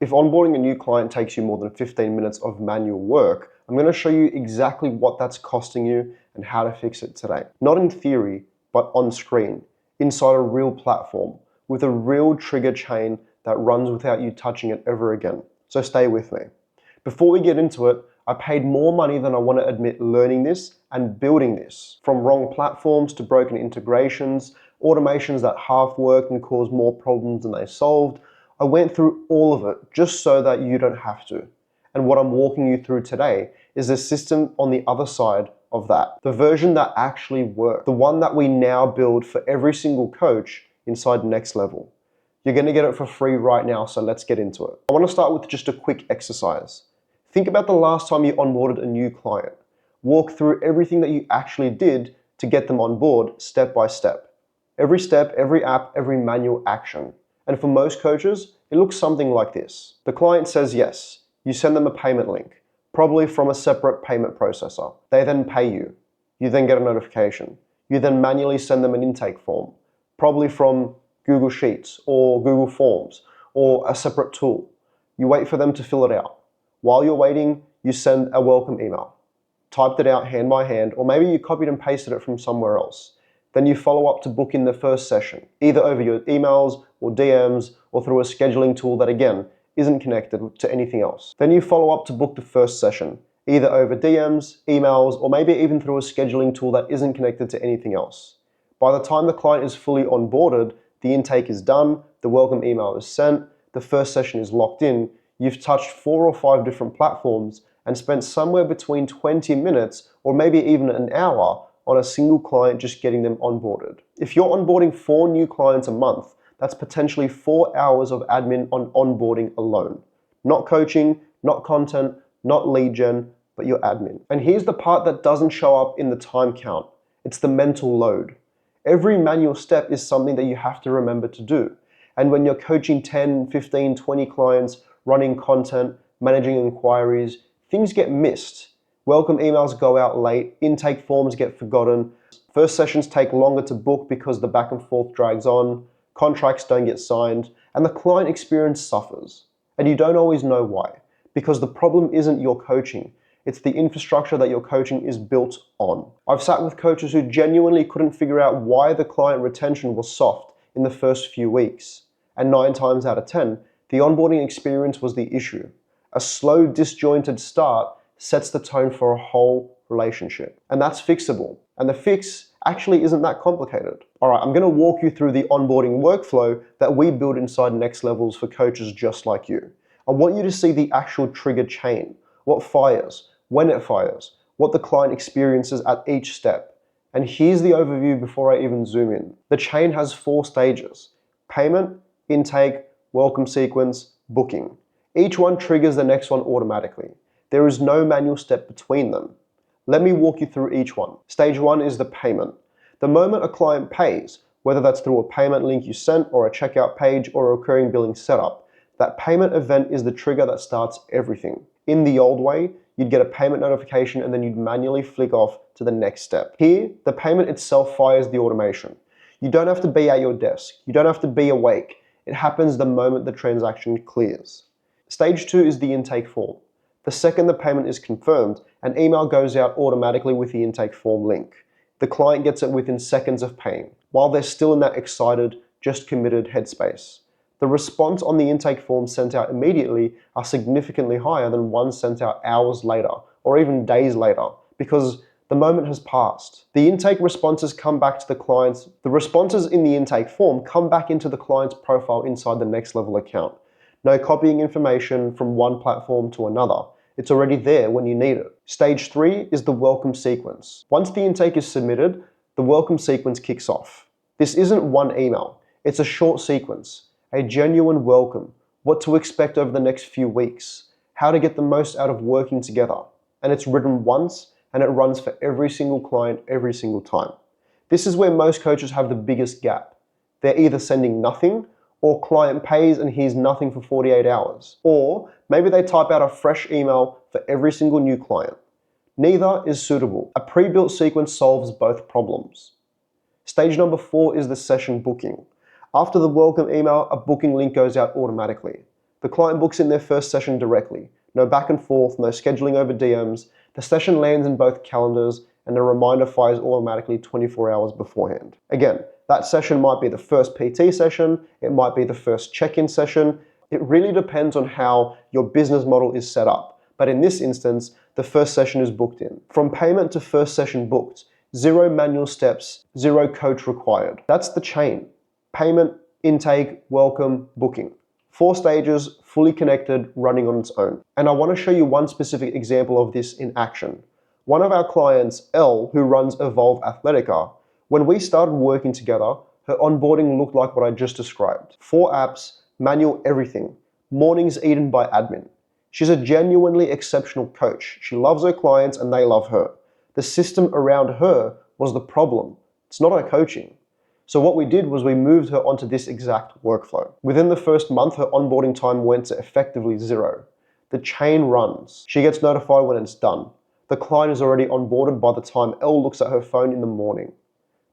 If onboarding a new client takes you more than 15 minutes of manual work, I'm going to show you exactly what that's costing you and how to fix it today. Not in theory, but on screen, inside a real platform, with a real trigger chain that runs without you touching it ever again. So stay with me. Before we get into it, I paid more money than I want to admit learning this and building this. From wrong platforms to broken integrations, automations that half worked and caused more problems than they solved. I went through all of it just so that you don't have to. And what I'm walking you through today is the system on the other side of that. The version that actually worked. The one that we now build for every single coach inside Next Level. You're going to get it for free right now, so let's get into it. I want to start with just a quick exercise. Think about the last time you onboarded a new client. Walk through everything that you actually did to get them on board step by step. Every step, every app, every manual action. And for most coaches, it looks something like this. The client says yes. You send them a payment link, probably from a separate payment processor. They then pay you. You then get a notification. You then manually send them an intake form, probably from Google Sheets or Google Forms or a separate tool. You wait for them to fill it out. While you're waiting, you send a welcome email. Typed it out hand by hand, or maybe you copied and pasted it from somewhere else. Then you follow up to book in the first session, either over your emails or DMs or through a scheduling tool that, again, isn't connected to anything else. Then you follow up to book the first session, either over DMs, emails, or maybe even through a scheduling tool that isn't connected to anything else. By the time the client is fully onboarded, the intake is done, the welcome email is sent, the first session is locked in, you've touched 4 or 5 different platforms and spent somewhere between 20 minutes or maybe even an hour on a single client just getting them onboarded. If you're onboarding 4 new clients a month, that's potentially 4 hours of admin on onboarding alone. Not coaching, not content, not lead gen, but your admin. And here's the part that doesn't show up in the time count. It's the mental load. Every manual step is something that you have to remember to do. And when you're coaching 10, 15, 20 clients, running content, managing inquiries, things get missed. Welcome emails go out late, intake forms get forgotten, first sessions take longer to book because the back and forth drags on, contracts don't get signed, and the client experience suffers. And you don't always know why, because the problem isn't your coaching, it's the infrastructure that your coaching is built on. I've sat with coaches who genuinely couldn't figure out why the client retention was soft in the first few weeks. And 9 times out of 10, the onboarding experience was the issue. A slow, disjointed start sets the tone for a whole relationship. And that's fixable. And the fix actually isn't that complicated. All right, I'm going to walk you through the onboarding workflow that we build inside Next Levels for coaches just like you. I want you to see the actual trigger chain, what fires, when it fires, what the client experiences at each step. And here's the overview before I even zoom in. The chain has 4 stages: payment, intake, welcome sequence, booking. Each one triggers the next one automatically. There is no manual step between them. Let me walk you through each one. Stage 1 is the payment. The moment a client pays, whether that's through a payment link you sent or a checkout page or a recurring billing setup, that payment event is the trigger that starts everything. In the old way, you'd get a payment notification and then you'd manually flick off to the next step. Here, the payment itself fires the automation. You don't have to be at your desk. You don't have to be awake. It happens the moment the transaction clears. Stage 2 is the intake form. The second the payment is confirmed, an email goes out automatically with the intake form link. The client gets it within seconds of paying, while they're still in that excited, just committed headspace. The response on the intake form sent out immediately are significantly higher than ones sent out hours later, or even days later, because the moment has passed. The intake responses come back to the clients. The responses in the intake form come back into the client's profile inside the Next Level account. No copying information from one platform to another. It's already there when you need it. Stage 3 is the welcome sequence. Once the intake is submitted, the welcome sequence kicks off. This isn't one email. It's a short sequence, a genuine welcome, what to expect over the next few weeks, how to get the most out of working together. And it's written once, and it runs for every single client every single time. This is where most coaches have the biggest gap. They're either sending nothing, or client pays and hears nothing for 48 hours. Or maybe they type out a fresh email for every single new client. Neither is suitable. A pre-built sequence solves both problems. Stage number 4 is the session booking. After the welcome email, a booking link goes out automatically. The client books in their first session directly. No back and forth, no scheduling over DMs. The session lands in both calendars and a reminder fires automatically 24 hours beforehand. Again, that session might be the first PT session, it might be the first check-in session. It really depends on how your business model is set up. But in this instance, the first session is booked in. From payment to first session booked, 0 manual steps, 0 coach required. That's the chain. Payment, intake, welcome, booking. 4 stages, fully connected, running on its own. And I want to show you one specific example of this in action. One of our clients, Elle, who runs Evolve Athletica, when we started working together, her onboarding looked like what I just described. 4 apps, manual everything, mornings eaten by admin. She's a genuinely exceptional coach. She loves her clients and they love her. The system around her was the problem. It's not her coaching. So what we did was we moved her onto this exact workflow. Within the first month, her onboarding time went to effectively 0. The chain runs. She gets notified when it's done. The client is already onboarded by the time Elle looks at her phone in the morning.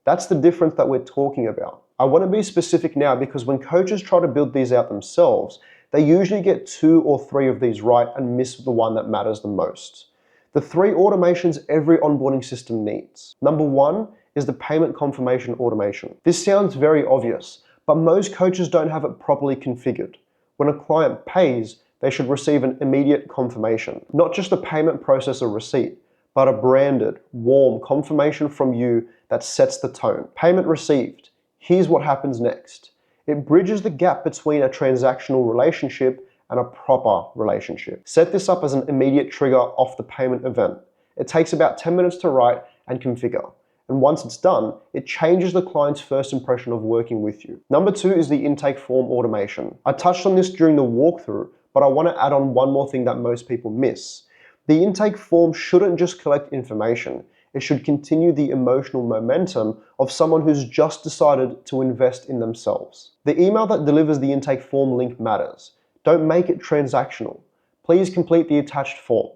That's the difference that we're talking about. I want to be specific now because when coaches try to build these out themselves, they usually get 2 or 3 of these right and miss the one that matters the most. The 3 automations every onboarding system needs. Number 1 is the payment confirmation automation. This sounds very obvious, but most coaches don't have it properly configured. When a client pays, they should receive an immediate confirmation. Not just a payment processor receipt, but a branded, warm confirmation from you that sets the tone. Payment received. Here's what happens next. It bridges the gap between a transactional relationship and a proper relationship. Set this up as an immediate trigger off the payment event. It takes about 10 minutes to write and configure. And once it's done, it changes the client's first impression of working with you. Number 2 is the intake form automation. I touched on this during the walkthrough, but I want to add on one more thing that most people miss. The intake form shouldn't just collect information. It should continue the emotional momentum of someone who's just decided to invest in themselves. The email that delivers the intake form link matters. Don't make it transactional. Please complete the attached form.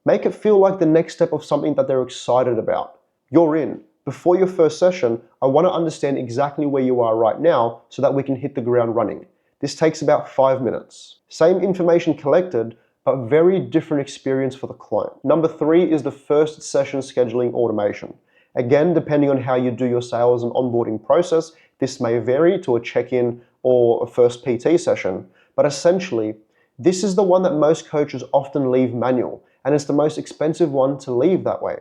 Make it feel like the next step of something that they're excited about. You're in. Before your first session, I want to understand exactly where you are right now so that we can hit the ground running. This takes about 5 minutes. Same information collected, but very different experience for the client. Number 3 is the first session scheduling automation. Again, depending on how you do your sales and onboarding process, this may vary to a check-in or a first PT session, but essentially, this is the one that most coaches often leave manual, and it's the most expensive one to leave that way.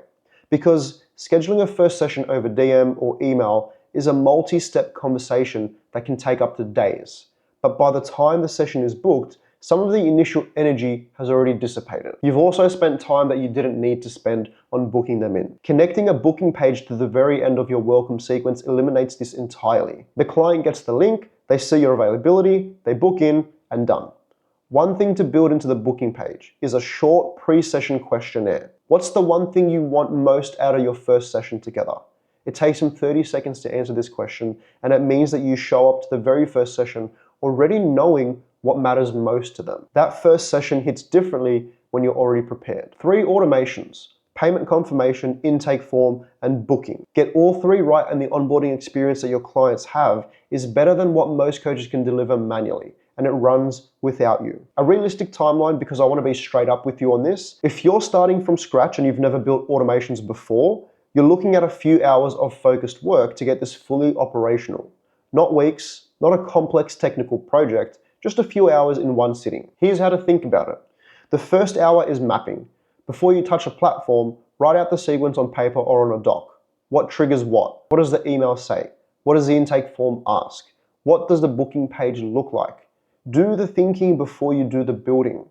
Because scheduling a first session over DM or email is a multi-step conversation that can take up to days. But by the time the session is booked, some of the initial energy has already dissipated. You've also spent time that you didn't need to spend on booking them in. Connecting a booking page to the very end of your welcome sequence eliminates this entirely. The client gets the link, they see your availability, they book in, and done. One thing to build into the booking page is a short pre-session questionnaire. What's the one thing you want most out of your first session together? It takes them 30 seconds to answer this question, and it means that you show up to the very first session already knowing what matters most to them. That first session hits differently when you're already prepared. 3 automations: payment confirmation, intake form, and booking. Get all 3 right, and the onboarding experience that your clients have is better than what most coaches can deliver manually, and it runs without you. A realistic timeline, because I want to be straight up with you on this. If you're starting from scratch and you've never built automations before, you're looking at a few hours of focused work to get this fully operational. Not weeks, not a complex technical project, just a few hours in one sitting. Here's how to think about it. The first hour is mapping. Before you touch a platform, write out the sequence on paper or on a doc. What triggers what? What does the email say? What does the intake form ask? What does the booking page look like? Do the thinking before you do the building.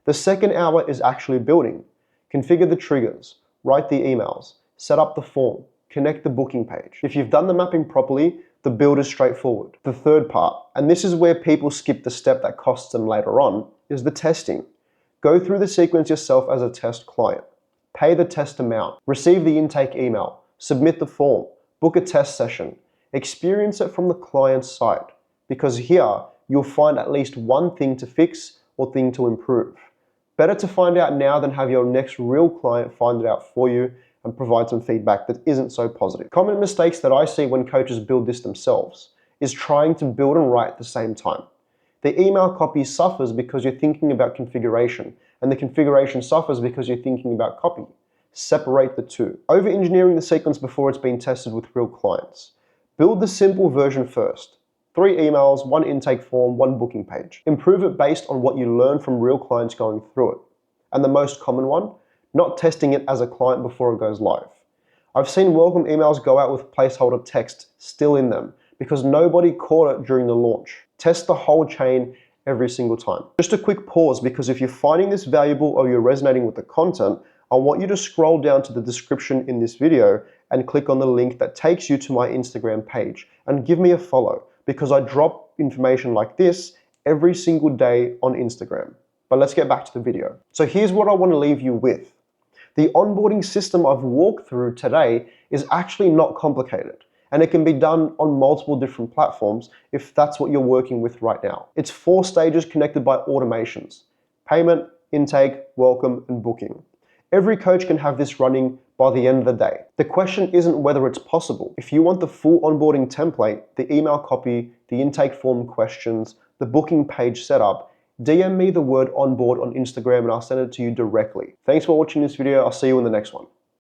The second hour is actually building. Configure the triggers, write the emails, set up the form, connect the booking page. If you've done the mapping properly, the build is straightforward. The third part, and this is where people skip the step that costs them later on, is the testing. Go through the sequence yourself as a test client. Pay the test amount, receive the intake email, submit the form, book a test session. Experience it from the client's side, because here you'll find at least one thing to fix or thing to improve. Better to find out now than have your next real client find it out for you and provide some feedback that isn't so positive. Common mistakes that I see when coaches build this themselves is trying to build and write at the same time. The email copy suffers because you're thinking about configuration, and the configuration suffers because you're thinking about copy. Separate the two. Over-engineering the sequence before it's been tested with real clients. Build the simple version first. 3 emails, 1 intake form, 1 booking page. Improve it based on what you learn from real clients going through it. And the most common one, not testing it as a client before it goes live. I've seen welcome emails go out with placeholder text still in them because nobody caught it during the launch. Test the whole chain every single time. Just a quick pause, because if you're finding this valuable or you're resonating with the content, I want you to scroll down to the description in this video and click on the link that takes you to my Instagram page and give me a follow, because I drop information like this every single day on Instagram. But let's get back to the video. So here's what I want to leave you with. The onboarding system I've walked through today is actually not complicated, and it can be done on multiple different platforms if that's what you're working with right now. It's 4 stages connected by automations: payment, intake, welcome, and booking. Every coach can have this running by the end of the day. The question isn't whether it's possible. If you want the full onboarding template, the email copy, the intake form questions, the booking page setup, DM me the word onboard on Instagram and I'll send it to you directly. Thanks for watching this video. I'll see you in the next one.